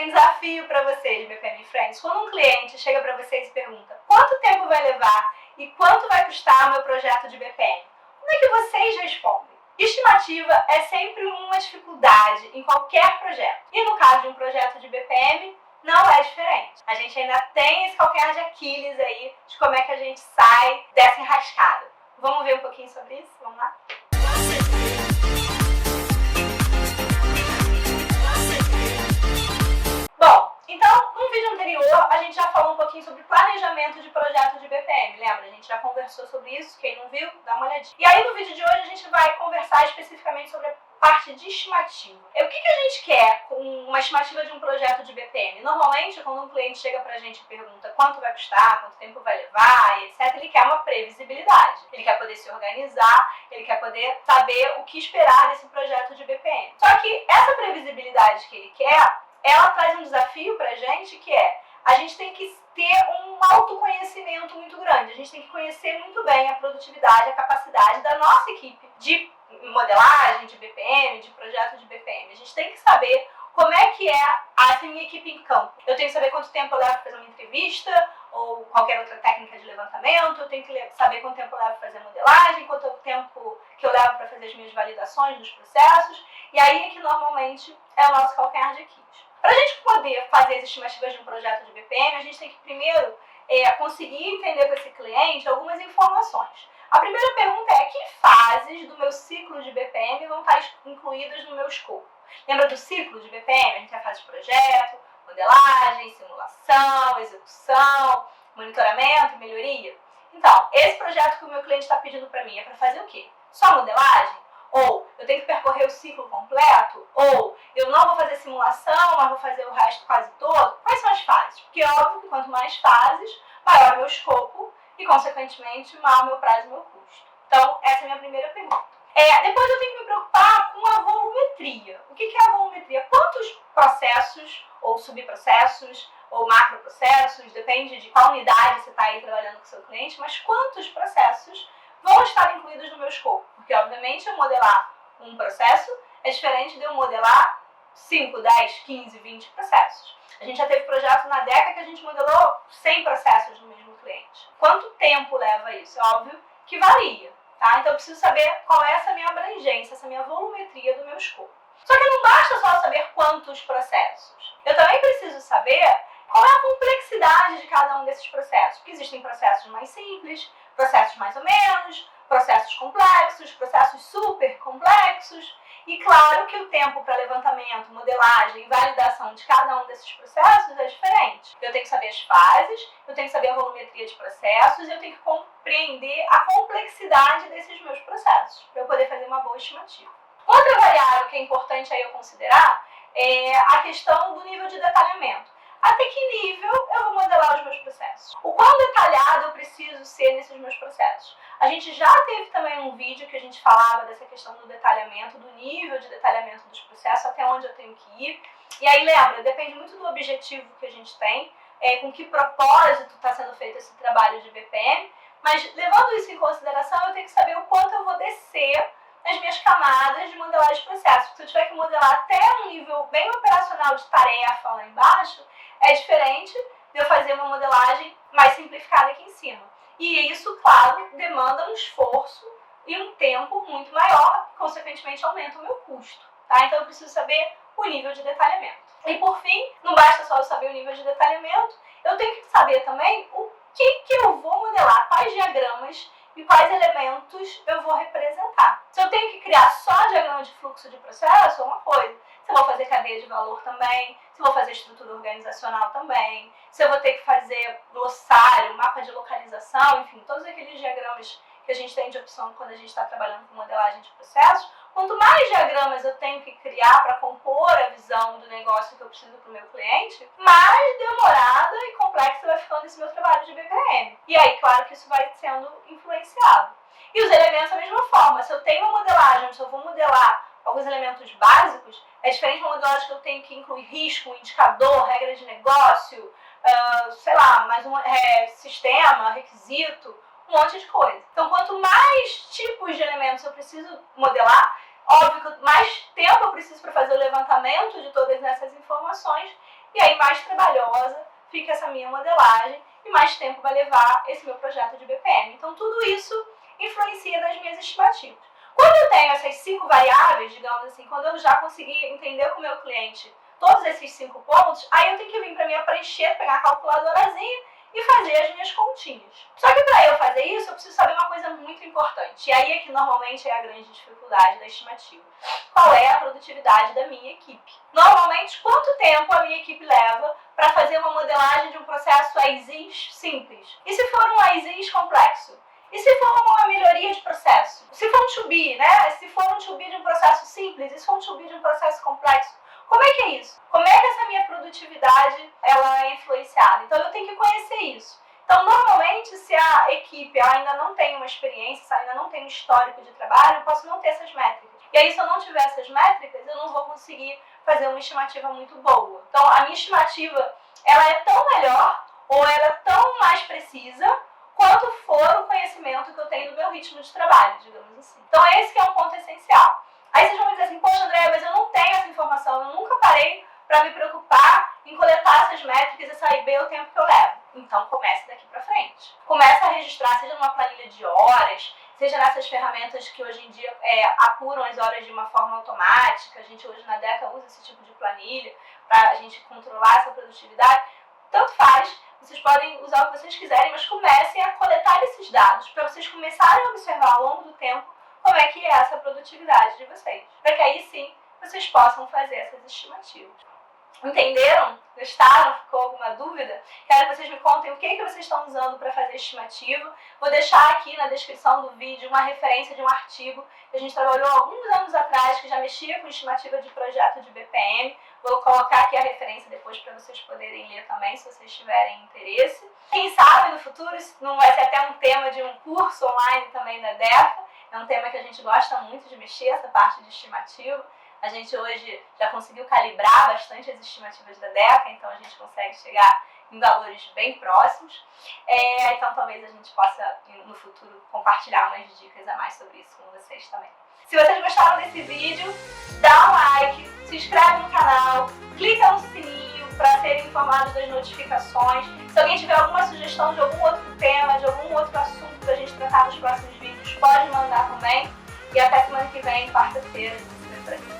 tem desafio para vocês, BPM Friends. Quando um cliente chega para vocês e pergunta quanto tempo vai levar e quanto vai custar o meu projeto de BPM, como é que vocês respondem? Estimativa é sempre uma dificuldade em qualquer projeto. E no caso de um projeto de BPM, não é diferente. A gente ainda tem esse calcanhar de Aquiles aí de como é que a gente sai dessa enrascada. Vamos ver um pouquinho sobre isso? Vamos lá? Bom, então, no vídeo anterior, a gente já falou um pouquinho sobre planejamento de projeto de BPM. Lembra? A gente já conversou sobre isso. Quem não viu, dá uma olhadinha. E aí, no vídeo de hoje, a gente vai conversar especificamente sobre a parte de estimativa. O que a gente quer com uma estimativa de um projeto de BPM? Normalmente, quando um cliente chega pra gente e pergunta quanto vai custar, quanto tempo vai levar, e etc., ele quer uma previsibilidade. Ele quer poder se organizar, ele quer poder saber o que esperar desse projeto de BPM. Só que essa previsibilidade que ele quer, ela traz um desafio pra gente, que é a gente tem que ter um autoconhecimento muito grande. A gente tem que conhecer muito bem a produtividade, a capacidade da nossa equipe de modelagem, de BPM, de projeto de BPM. A gente tem que saber como é que é a minha equipe em campo. Eu tenho que saber quanto tempo eu levo para fazer uma entrevista ou qualquer outra técnica de levantamento. Eu tenho que saber quanto tempo eu levo para fazer modelagem, quanto tempo que eu levo para fazer as minhas validações dos processos. E aí é que normalmente é o nosso calcanhar de Aquiles. Para a gente poder fazer as estimativas de um projeto de BPM, a gente tem que primeiro conseguir entender com esse cliente algumas informações. A primeira pergunta é: que fases do meu ciclo de BPM vão estar incluídas no meu escopo? Lembra do ciclo de BPM? A gente tem a fase de projeto, modelagem, simulação, execução, monitoramento, melhoria. Então, esse projeto que o meu cliente está pedindo para mim é para fazer o quê? Só modelagem? Ou eu tenho que percorrer o ciclo completo? Ou eu não vou fazer simulação, mas vou fazer o resto quase todo? Quais são as fases? Porque é óbvio que quanto mais fases, maior é o meu escopo e, consequentemente, maior o meu prazo e o meu custo. Então, essa é a minha primeira pergunta. Depois eu tenho que me preocupar com a volumetria. O que é a volumetria? Quantos processos, ou subprocessos, ou macroprocessos, depende de qual unidade você está aí trabalhando com o seu cliente, mas quantos processos vão estar incluídos no meu escopo? Porque, obviamente, eu modelar um processo é diferente de eu modelar 5, 10, 15, 20 processos. A gente já teve projeto na DECA que a gente modelou 100 processos no mesmo cliente. Quanto tempo leva isso? É óbvio que varia, tá? Então eu preciso saber qual é essa minha abrangência, essa minha volumetria do meu escopo. Só que não basta só saber quantos processos. Eu também preciso saber qual é a complexidade de cada um desses processos. Porque existem processos mais simples, processos mais ou menos, processos complexos, processos super complexos. E claro que o tempo para levantamento, modelagem e validação de cada um desses processos é diferente. Eu tenho que saber as fases, eu tenho que saber a volumetria de processos, eu tenho que compreender a complexidade desses meus processos para eu poder fazer uma boa estimativa. Outra variável que é importante aí eu considerar é a questão do nível de detalhamento. Até que nível eu vou modelar os meus processos? O quão detalhado eu preciso ser nesses meus processos? A gente já teve também um vídeo que a gente falava dessa questão do detalhamento, do nível de detalhamento dos processos, até onde eu tenho que ir. E aí, lembra, depende muito do objetivo que a gente tem, com que propósito está sendo feito esse trabalho de BPM, mas levando isso em consideração, eu tenho que saber o quanto eu vou descer nas minhas camadas de modelagem de processos. Se eu tiver que modelar até um nível bem operacional de tarefa lá embaixo, é diferente de eu fazer uma modelagem mais simplificada aqui em cima. E isso, claro, demanda um esforço e um tempo muito maior, consequentemente aumenta o meu custo. Tá? Então eu preciso saber o nível de detalhamento. E por fim, não basta só eu saber o nível de detalhamento, eu tenho que saber também o que eu vou modelar, quais diagramas e quais elementos eu vou representar. Se eu tenho que criar só diagrama de fluxo de processo, é uma coisa. Se eu vou fazer cadeia de valor também, se eu vou fazer estrutura organizacional também, se eu vou ter que fazer glossário, mapa de localização, enfim, todos aqueles diagramas que a gente tem de opção quando a gente está trabalhando com modelagem de processos. Quanto mais diagramas eu tenho que criar para compor a visão do negócio que eu preciso para o meu cliente, mais demorada e complexa vai ficando esse meu trabalho de BPM. E aí, claro que isso vai sendo influenciado. E os elementos da mesma forma. Se eu tenho uma modelagem, se eu vou modelar alguns elementos básicos, é diferente de uma modelagem que eu tenho que incluir risco, indicador, regra de negócio, sei lá, mais um sistema, requisito, um monte de coisa. Então, quanto mais tipos de elementos eu preciso modelar, óbvio que mais tempo eu preciso para fazer o levantamento de todas essas informações e aí mais trabalhosa fica essa minha modelagem e mais tempo vai levar esse meu projeto de BPM. Então tudo isso influencia nas minhas estimativas. Quando eu tenho essas 5 variáveis, digamos assim, quando eu já consegui entender com o meu cliente todos esses 5 pontos, aí eu tenho que vir para minha prancheta, pegar a calculadorazinha e fazer as minhas continhas. Só que para eu fazer isso, eu preciso saber uma coisa muito importante. E aí é que normalmente é a grande dificuldade da estimativa. Qual é a produtividade da minha equipe? Normalmente, quanto tempo a minha equipe leva para fazer uma modelagem de um processo AISIS simples? E se for um AISIS complexo? E se for uma melhoria de processo? Se for um to-be, né? Se for um to-be de um processo simples, e se for um to-be de um processo complexo? Como é que é isso? Como é que essa minha produtividade ela é influenciada? Então eu tenho que conhecer isso. Então normalmente se a equipe ainda não tem uma experiência, se ainda não tem um histórico de trabalho, eu posso não ter essas métricas. E aí se eu não tiver essas métricas, eu não vou conseguir fazer uma estimativa muito boa. Então a minha estimativa ela é tão melhor ou ela é tão mais precisa quanto for o conhecimento que eu tenho do meu ritmo de trabalho, digamos assim. Então esse que é um ponto essencial. Aí vocês vão me dizer assim, poxa Andréa, mas eu não tenho essa informação, eu nunca parei para me preocupar em coletar essas métricas e saber bem o tempo que eu levo. Então comece daqui para frente. Comece a registrar, seja numa planilha de horas, seja nessas ferramentas que hoje em dia apuram as horas de uma forma automática. A gente hoje na DECA usa esse tipo de planilha para a gente controlar essa produtividade. Tanto faz, vocês podem usar o que vocês quiserem, mas comecem a coletar esses dados para vocês começarem a observar ao longo do tempo como é que é essa produtividade de vocês. Para que aí sim vocês possam fazer essas estimativas. Entenderam? Gostaram? Ficou alguma dúvida? Quero que vocês me contem o que vocês estão usando para fazer estimativa. Vou deixar aqui na descrição do vídeo uma referência de um artigo que a gente trabalhou alguns anos atrás, que já mexia com estimativa de projeto de BPM. Vou colocar aqui a referência depois para vocês poderem ler também, se vocês tiverem interesse. Quem sabe no futuro isso não vai ser até um tema de um curso online também da DECA. É um tema que a gente gosta muito de mexer, essa parte de estimativa. A gente hoje já conseguiu calibrar bastante as estimativas da DECA, então a gente consegue chegar em valores bem próximos. Então talvez a gente possa, no futuro, compartilhar umas dicas a mais sobre isso com vocês também. Se vocês gostaram desse vídeo, dá um like, se inscreve no canal, clica no sininho para serem informados das notificações. Se alguém tiver alguma sugestão de algum outro tema, de algum outro assunto para a gente tratar nos próximos vídeos, pode mandar também. E até semana que vem, quarta-feira, a gente se vê por aqui.